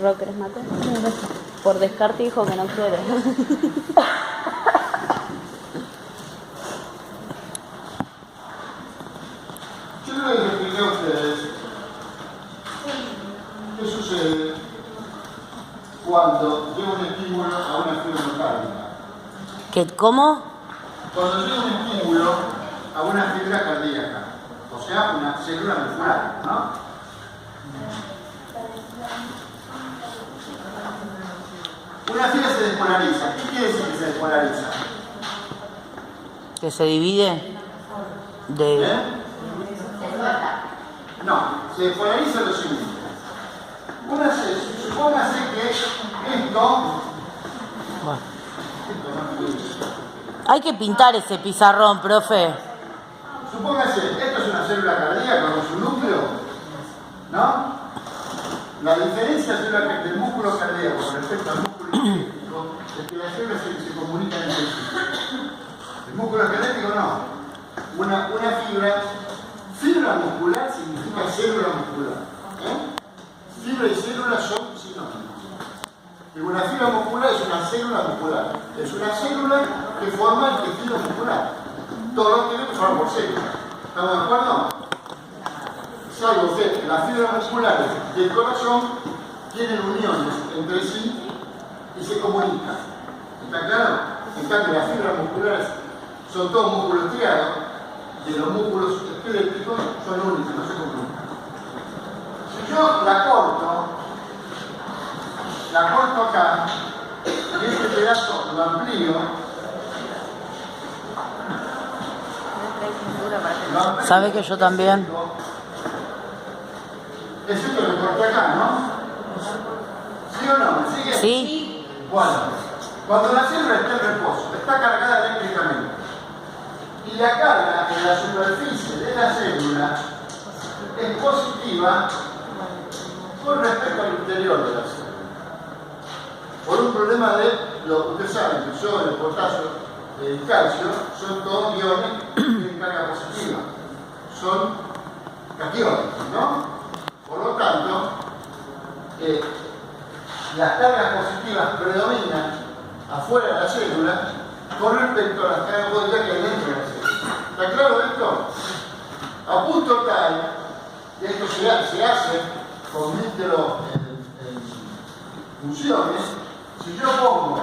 ¿Ro querés mate? Por descarte dijo que no quiere. Yo les expliqué a ustedes qué sucede cuando llega un estímulo a una fibra cardíaca. ¿Qué, cómo? Cuando llega un estímulo a una fibra cardíaca, o sea, una célula muscular, ¿no? Una fibra se despolariza. ¿Qué quiere decir que se despolariza? ¿Que se divide? De... ¿Eh? No, se despolariza lo siguiente. Supóngase que esto... Bueno. Hay que pintar ese pizarrón, profe. Supóngase, esto es una célula cardíaca con su núcleo, ¿no? La diferencia del músculo cardíaco con respecto al músculo esquelético es que las células se comunican entre sí. El músculo esquelético no. Una fibra muscular significa célula muscular. Fibra y célula son sinónimos. Y una fibra muscular es una célula muscular. Es una célula que forma el tejido muscular. Todo lo tiene que formar por células. ¿Estamos de acuerdo? Salvo que las fibras musculares del corazón tienen uniones entre sí y se comunican. ¿Está claro? En cambio, las fibras musculares son todos músculos triados y los músculos esqueléticos son únicos, no se comunican. Si yo la corto acá y este pedazo lo amplío, ¿Sabe que yo también? Es esto que corté acá, ¿no? ¿Sí o no? ¿Me sigue? Sí. Bueno, cuando la célula está en reposo, está cargada eléctricamente, y la carga en la superficie de la célula es positiva con respecto al interior de la célula. Por un problema de, lo que ustedes saben, el sodio, el potasio, el calcio, son todos iones que tienen carga positiva. Son cationes, ¿no? Por lo tanto, las cargas positivas predominan afuera de la célula con respecto a las cargas positivas que hay dentro de la célula. ¿Está claro esto? A punto tal, y esto se hace con micro funciones, si yo pongo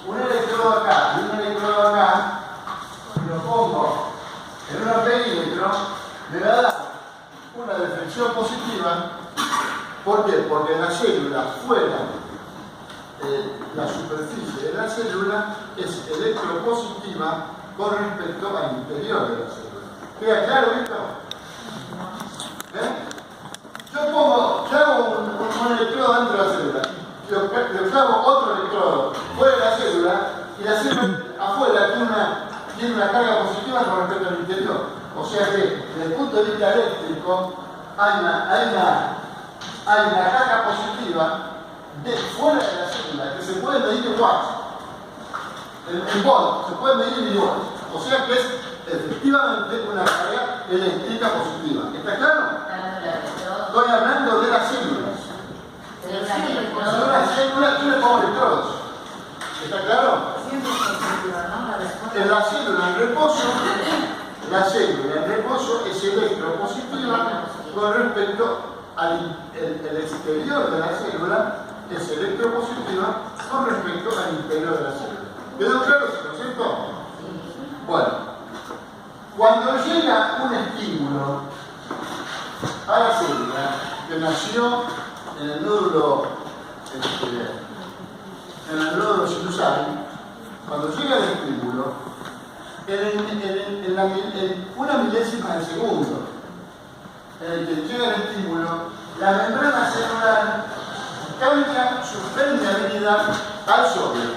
un electrodo acá y un electrodo acá, y lo pongo en un perímetro, me va a dar una deflexión positiva. ¿Por qué? Porque la célula fuera la superficie de la célula es electropositiva con respecto al interior de la célula. ¿Queda claro esto? Yo hago un electrodo dentro de la célula, le clavo otro electrodo fuera de la célula, y la célula afuera tiene una carga positiva con respecto al interior. O sea que, desde el punto de vista eléctrico, hay una carga positiva fuera de la célula que se puede medir en watts, en volt, se puede medir en watts. O sea que es efectivamente una carga eléctrica positiva. ¿Está claro? Estoy hablando de las células. Yo le pongo electrodos. ¿Está claro? En la célula en reposo, es electropositiva con respecto el exterior de la célula, es electropositiva con respecto al interior de la célula. ¿Quedó claro ese concepto? Bueno, cuando llega un estímulo a la célula que nació en el nódulo sinusal, cuando llega el estímulo, en una milésima de segundo en el que llega el estímulo, la membrana celular cambia su permeabilidad al sodio.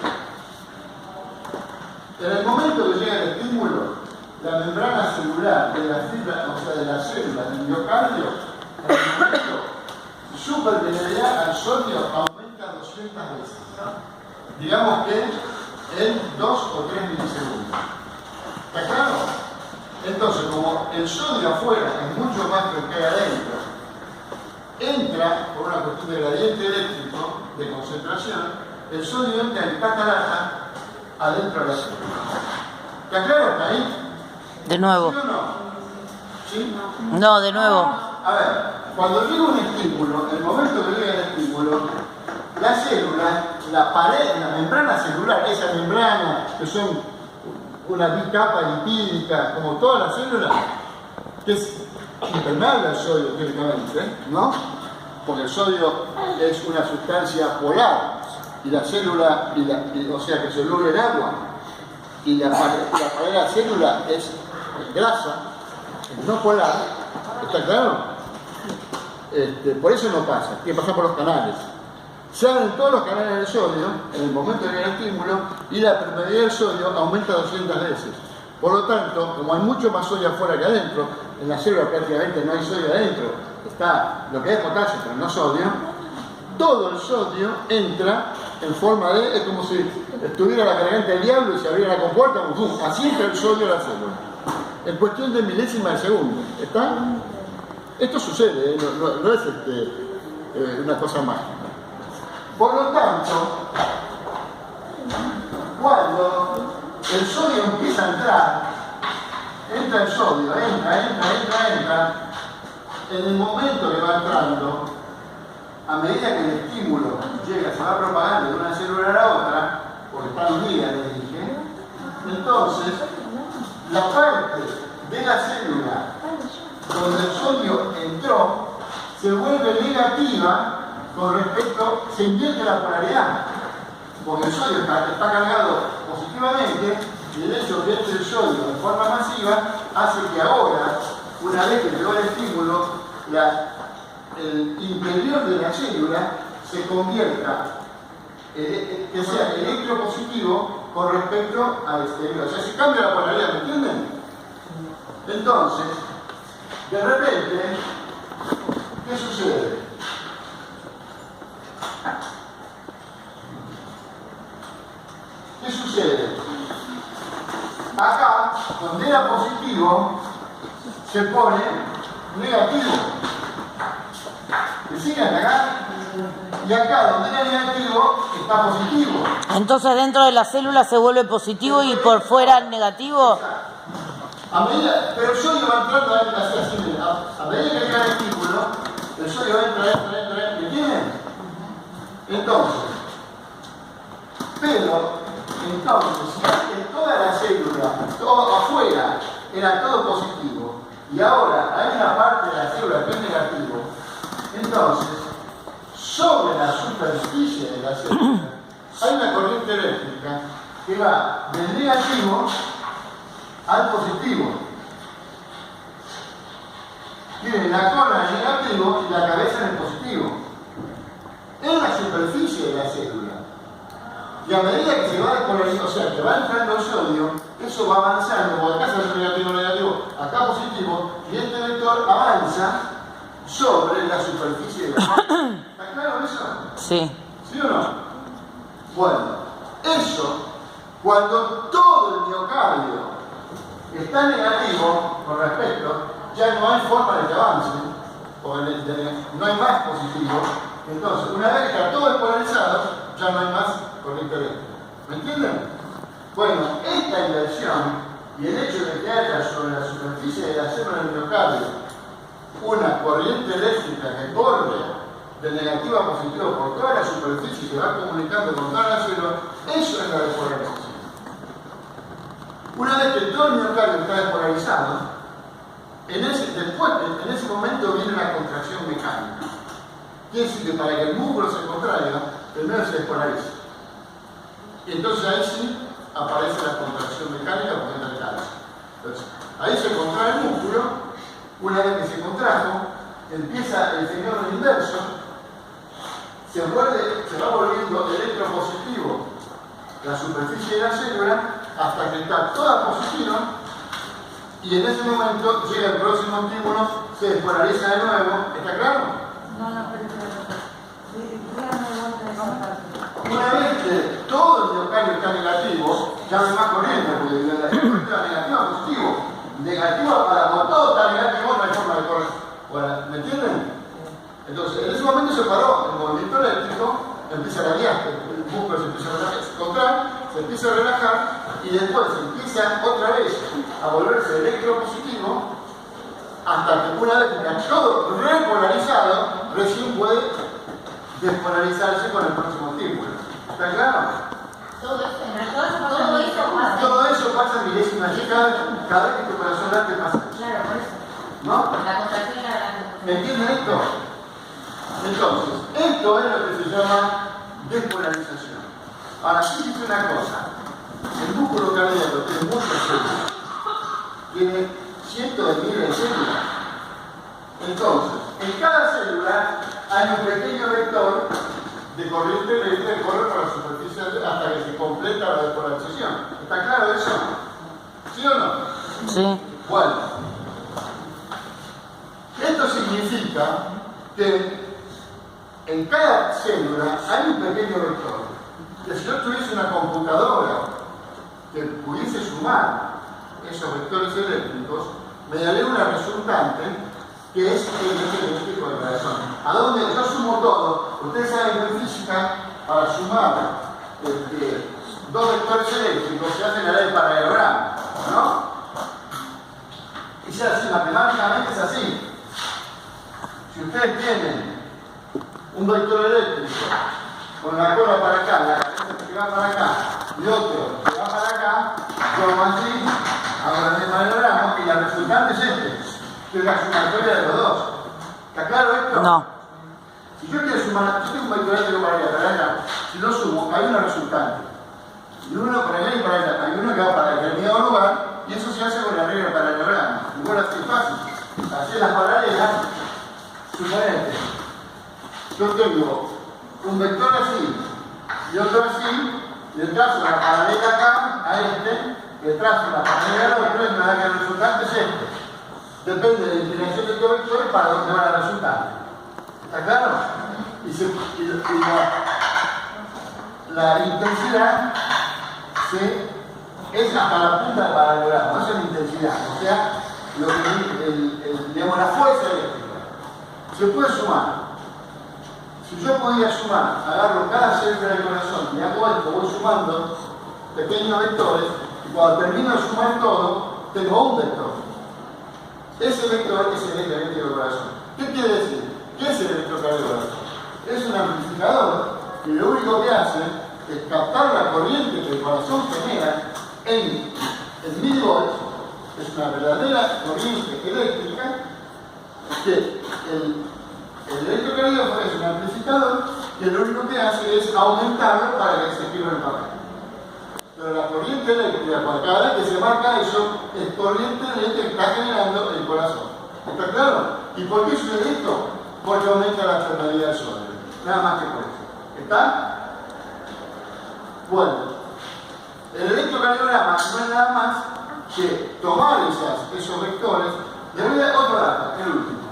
En el momento que llega el estímulo, la membrana celular de la fibra, o sea, de la célula del miocardio, en el momento su permeabilidad al sodio aumenta 200 veces. Digamos que en 2 o 3 milisegundos. ¿Está claro? Entonces, como el sodio afuera es mucho más que el que hay adentro, entra, por una cuestión de gradiente eléctrico, de concentración, el sodio entra en catarata adentro de la célula. ¿Está claro hasta ahí? De nuevo. ¿Sí o no? ¿Sí? No, de nuevo. A ver, cuando llega un estímulo, en el momento que llega el estímulo, la célula, la pared, la membrana celular, esa membrana que son una bicapa lipídica, como todas las células, que es impermeable al sodio teóricamente, ¿no? Porque el sodio es una sustancia polar y la célula, o sea que soluble en agua, y la pared de la célula es grasa, es no polar, ¿está claro? Por eso no pasa, tiene que pasar por los canales. Se abren todos los canales del sodio en el momento del estímulo y la permeabilidad del sodio aumenta 200 veces. Por lo tanto, como hay mucho más sodio afuera que adentro, en la célula prácticamente no hay sodio adentro, está lo que es potasio pero no sodio, todo el sodio entra en forma de, es como si estuviera la garganta del diablo y se abriera la compuerta, así entra el sodio a la célula. En cuestión de milésima de segundo, ¿está? Esto sucede, no es una cosa mágica. Por lo tanto, cuando el sodio empieza a entrar, entra el sodio, entra, en el momento que va entrando, a medida que el estímulo llega, se va propagando de una célula a la otra, porque están unidas, les dije, entonces, la parte de la célula donde el sodio entró, se vuelve negativa con respecto, se invierte la polaridad, porque el sodio está cargado positivamente y el hecho de que entre el sodio de forma masiva hace que ahora, una vez que llegó el estímulo, el interior de la célula se convierta, que sea electropositivo con respecto al exterior. O sea, se cambia la polaridad, ¿me entienden? Entonces, de repente, ¿qué sucede? ¿Qué sucede? Acá, donde era positivo, se pone negativo. ¿Me siguen acá? Y acá, donde era negativo, está positivo. Entonces dentro de la célula se vuelve positivo y por fuera negativo. Pero el sodio va entrando así, a medida que llega el estímulo, el sodio va a entrar, ¿me entienden? Entonces, si antes toda la célula, todo afuera, era todo positivo, y ahora hay una parte de la célula que es negativo, entonces, sobre la superficie de la célula, hay una corriente eléctrica que va del negativo al positivo. Tiene la cola en negativo y la cabeza en el positivo. En la superficie de la célula. Y a medida que se va despolarizando, o sea, que va entrando el sodio, eso va avanzando, porque acá sale negativo, acá positivo, y este vector avanza sobre la superficie de la célula. ¿Está claro eso? Sí. ¿Sí o no? Bueno, eso, cuando todo el miocardio está negativo con respecto, ya no hay forma de que avance, porque no hay más positivo. Entonces, una vez que está todo despolarizado, ya no hay más corriente eléctrica. ¿Me entienden? Bueno, esta inversión y el hecho de que haya sobre la superficie de la célula del miocardio una corriente eléctrica que corre de negativo a positivo por toda la superficie y se va comunicando con toda la célula, eso es la despolarización. Una vez que todo el miocardio está despolarizado, en ese momento viene una contracción mecánica. Quiere decir que para que el músculo se contraiga, primero se despolariza. Y entonces ahí sí aparece la contracción mecánica porque entra el calcio. Entonces, ahí se contrae el músculo, una vez que se contrajo, empieza el fenómeno inverso, se va volviendo electropositivo la superficie de la célula hasta que está toda positiva y en ese momento llega el próximo estímulo, se despolariza de nuevo. ¿Está claro? Una vez que todo el miocardio está negativo, ya no hay más corriente, porque la corriente va negativo a positivo. Negativo para cuando todo está negativo, no hay forma de correr. ¿Me entienden? Entonces ese momento se paró el movimiento eléctrico, empieza la viaje, el músculo se empieza a relajar, se contrae, se empieza a relajar y después empieza otra vez a volverse electropositivo hasta que una vez que está todo repolarizado, recién puede despolarizarse con el próximo estímulo. ¿Está claro? Todo eso pasa en milésimas de cada vez que tu corazón late pasa. Claro, por eso. ¿No? La contracción y la ¿Entienden esto? Entonces, esto es lo que se llama despolarización. Ahora, fíjense una cosa. El músculo cardíaco tiene muchas células. Tiene cientos de miles de células. Entonces, en cada célula hay un pequeño vector de corriente eléctrica que corre por la superficie hasta que se completa la despolarización. ¿Está claro eso? ¿Sí o no? Sí. Bueno, esto significa que en cada célula hay un pequeño vector. Que si yo tuviese una computadora que pudiese sumar esos vectores eléctricos, me daría una resultante que es el eje eléctrico del corazón. ¿A dónde? Yo sumo todo. Ustedes saben que en física, para sumar dos vectores eléctricos se hace la ley del paralelogramo, ¿no? Y se hace matemáticamente, es así. Si ustedes tienen un vector eléctrico con la cola para acá, la cabeza que va para acá, y otro que va para acá, como así, ahora el paralelogramo, y la resultante es que es la sumatoria de los dos. ¿Está claro esto? No. Si yo quiero sumar, yo tengo un vector eléctrico para allá, si lo sumo, hay una resultante. Y uno para allá y para allá, hay uno que va para determinado lugar, y eso se hace con la regla del paralelogramo. Igual así es fácil. Hacer las paralelas. Suponete, yo tengo un vector así y otro así, le trazo la paralela acá a le trazo la paralela al otro y me da que el resultante es este. Depende de la inclinación de estos vectores para dónde va la resultante. ¿Está claro? La intensidad es hasta la punta del paralelogramo, esa es la intensidad, o sea, digamos, la fuerza eléctrica. Se puede sumar. Si yo podía sumar, agarro cada célula del corazón y hago esto, voy sumando pequeños vectores, y cuando termino de sumar todo, tengo un vector. Ese vector es el eje eléctrico del corazón. ¿Qué quiere decir? ¿Qué es el electrocardiograma del corazón? Es un amplificador que lo único que hace es captar la corriente que el corazón genera en 1000 volts, es una verdadera corriente eléctrica que el electrocardiograma es un amplificador que lo único que hace es aumentarlo para que se escriba en el papel. Pero la corriente eléctrica, cada vez que se marca eso, es corriente eléctrica que está generando el corazón. ¿Está claro? ¿Y por qué sucede esto? Porque aumenta la permeabilidad del suelo. Nada más que por eso. ¿Está? Bueno, el electrocardiograma no es nada más que tomar esos vectores. Le voy a dar otro dato, el último.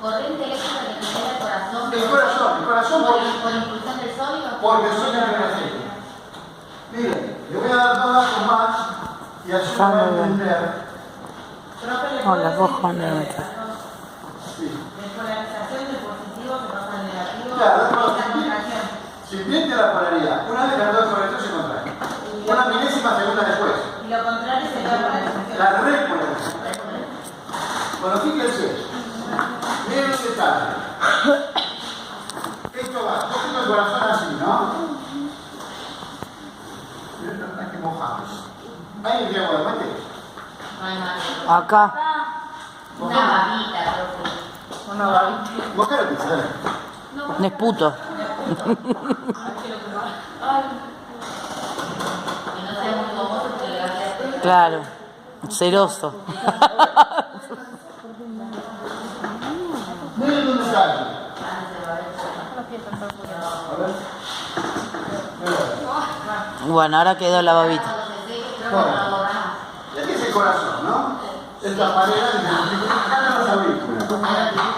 Corriente eléctrica que genera el corazón. El corazón por impulsión del sodio. porque son energéticos. Miren, le voy a dar dos datos más y así van a entender. Hola, vos Juan de Metro. Sí. Despolarización de positivo que pasa al negativo. Claro, la no, contracción. si invierte la polaridad, una vez que las dos correctas se contraen. Una milésima segunda después. Y lo contrario sería la polarización. La repolarización. Bueno, fíjense. Miren un detalle. Esto va, yo tengo el corazón así, ¿no? Miren, que mojamos. ¿Hay un agua de mate? No hay más. Acá. Una babita, profe. Una babita. Mojar o pizza. Nesputo. Que no sea muy gomoso porque le va a quedar. Claro. Ceroso. Miren un detalle. A ver. Bueno, ahora quedó la babita. Este es el corazón, ¿no? Esta manera de acá los aurículos. Este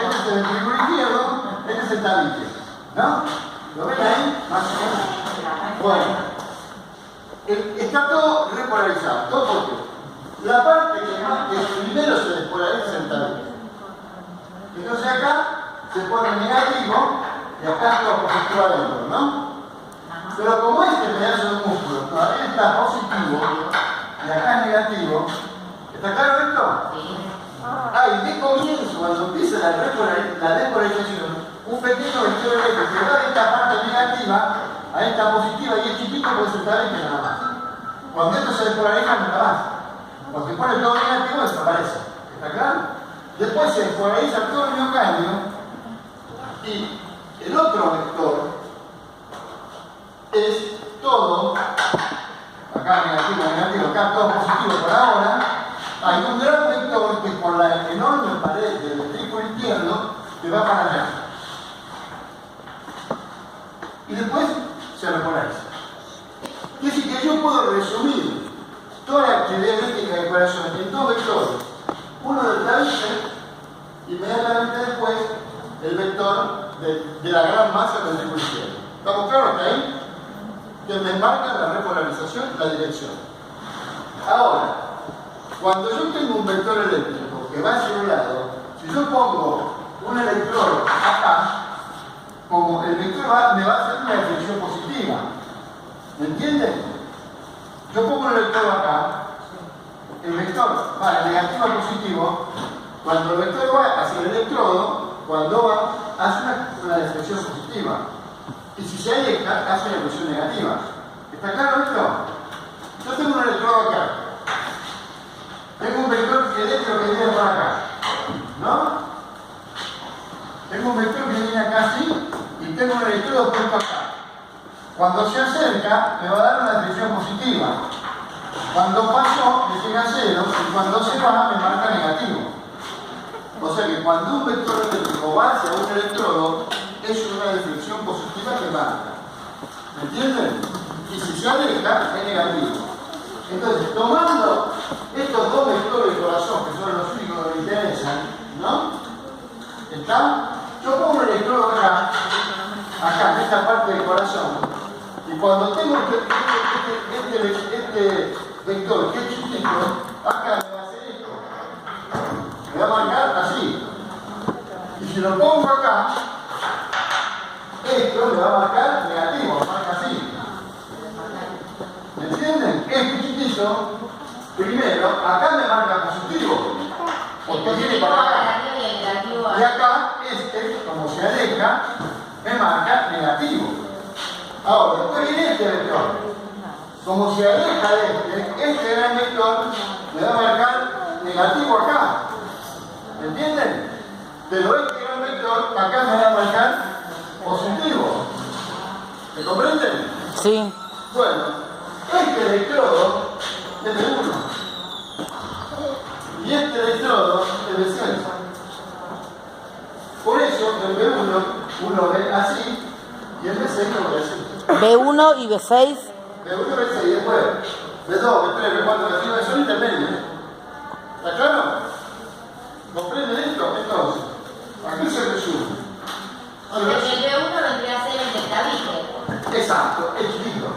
es el ventrículo izquierdo, este es el tabique, ¿no? ¿Lo ven ahí? Más o menos. Bueno, está todo repolarizado. ¿Todo por qué? La parte que primero se despolariza es el tabique. Entonces acá se pone negativo y acá todo positivo adentro, ¿no? Pero como este pedazo de músculo todavía está positivo y acá es negativo, ¿está claro esto? Sí. De comienzo, cuando empieza la despolarización, un pequeño vector eléctrico que va de esta parte negativa a esta positiva y es chiquito porque se sabe que nada más. Cuando esto se despolariza no está más. Cuando se pone todo negativo desaparece. ¿Está claro? Después se despolariza todo el miocardio y el otro vector es todo, acá negativo, acá todo positivo por ahora. Hay un gran vector que por la enorme pared del ventrículo izquierdo que va para allá. Y después se repolariza. Es decir, que yo puedo resumir toda la actividad eléctrica del corazón en dos vectores. Uno del tabique, inmediatamente después el vector de la gran masa del ventrículo izquierdo. ¿Estamos claros hasta ahí? Que me marca la repolarización, la dirección. Ahora, cuando yo tengo un vector eléctrico que va hacia un lado, si yo pongo un electrodo acá, como el vector me va a hacer una deflexión positiva. ¿Me entienden? Yo pongo un electrodo acá, el vector va de negativo a positivo, cuando el vector va hacia el electrodo, cuando va, hace una deflexión positiva. Y si se aleja, hace una deflexión negativa. ¿Está claro esto? Yo tengo un electrodo acá. Tengo un vector eléctrico que viene por acá, ¿no? Tengo un vector que viene acá así y tengo un electrodo puesto acá. Cuando se acerca me va a dar una deflexión positiva. Cuando pasó me llega a cero y cuando se va me marca negativo. O sea que cuando un vector eléctrico va hacia un electrodo es una deflexión positiva que marca. ¿Me entienden? Y si se aleja es negativo. Entonces, tomando estos dos vectores de corazón, que son los únicos que me interesan, ¿no? ¿Está? Yo pongo un electrodo acá, en esta parte del corazón, y cuando tengo este vector que es chiquito, acá me va a hacer esto. Me va a marcar así. Y si lo pongo acá, esto me va a marcar negativo, marca así. ¿Me entienden? Este chiquito, primero, acá me marca positivo, porque viene para acá. Y acá, este, como se aleja, me marca negativo. Ahora, después viene este vector. Como se aleja de este gran vector me va a marcar negativo acá. ¿Me entienden? Pero este gran vector acá me va a marcar positivo. ¿Me comprenden? Sí. Bueno, este electrodo es de 1 y este electrodo es de 6. Por eso el B1 uno ve así y el B6 lo ve así. B1 y B6. B1, B6 y después B2, B3, B4, B5, son intermedios. ¿Está claro? ¿Comprenden esto? Entonces, aquí se resume. O sea que el B1 vendría a ser el del tabique. Exacto, es chiquito.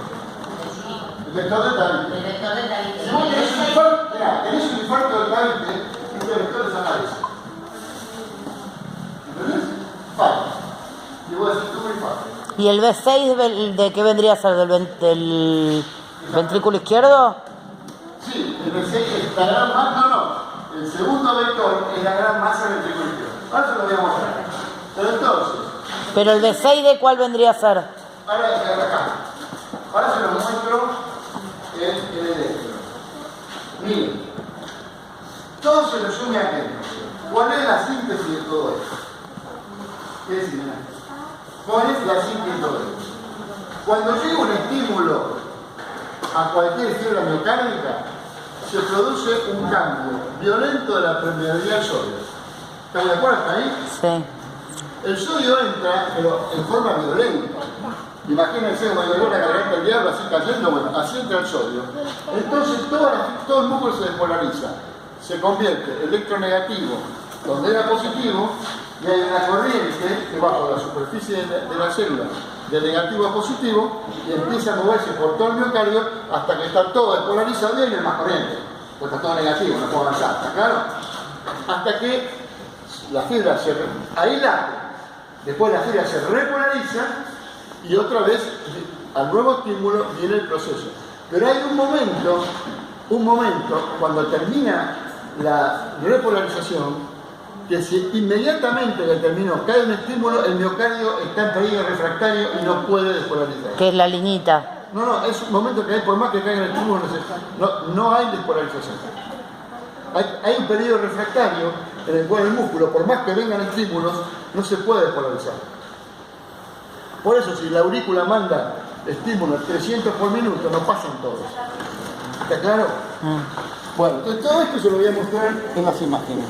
El vector del tabique. El vector del tabique. Si vos tenés un infarto del tabique, este vector desaparece. ¿Entendés? Falta. Y vos decís, tuve infarto. ¿Y el B6 de qué vendría a ser? ¿Del ventrículo izquierdo? Sí, el B6 es la gran masa, no. El segundo vector es la gran masa del ventrículo izquierdo. Ahora se lo voy a mostrar. Pero entonces. ¿Pero el B6 de cuál vendría a ser? Ahora acá. Ahora se lo muestro en el electro. Miren. Todo se resume aquí. ¿Cuál es la síntesis de todo esto? ¿Qué decir? ¿Cuál es la síntesis de todo esto? Cuando llega un estímulo a cualquier fibra miocárdica, se produce un cambio violento de la permeabilidad del sodio. ¿Están de acuerdo hasta ahí? Sí. El sodio entra, pero en forma violenta. Imagínense como llegó la garganta del diablo así cayendo, bueno, así entra el sodio. Entonces todo el músculo se despolariza. Se convierte electronegativo donde era positivo y hay una corriente que bajo la superficie de la célula de negativo a positivo y empieza a moverse por todo el miocardio hasta que está todo despolarizado y hay más corriente. Porque está todo negativo, no puedo avanzar, ¿está claro? Hasta que la fibra se ahí late, Después la fibra se repolariza y otra vez al nuevo estímulo viene el proceso. Pero hay un momento cuando termina la repolarización, que si inmediatamente que terminó cae un estímulo, el miocardio está en peligro refractario y no puede despolarizar. Que es la liñita. No, es un momento que hay, por más que caiga el estímulo, no hay despolarización. Hay un periodo refractario en el cual el músculo, por más que vengan estímulos, no se puede despolarizar. Por eso, si la aurícula manda estímulos 300 por minuto, no pasan todos. ¿Está claro? Bueno, entonces todo esto se lo voy a mostrar en las imágenes.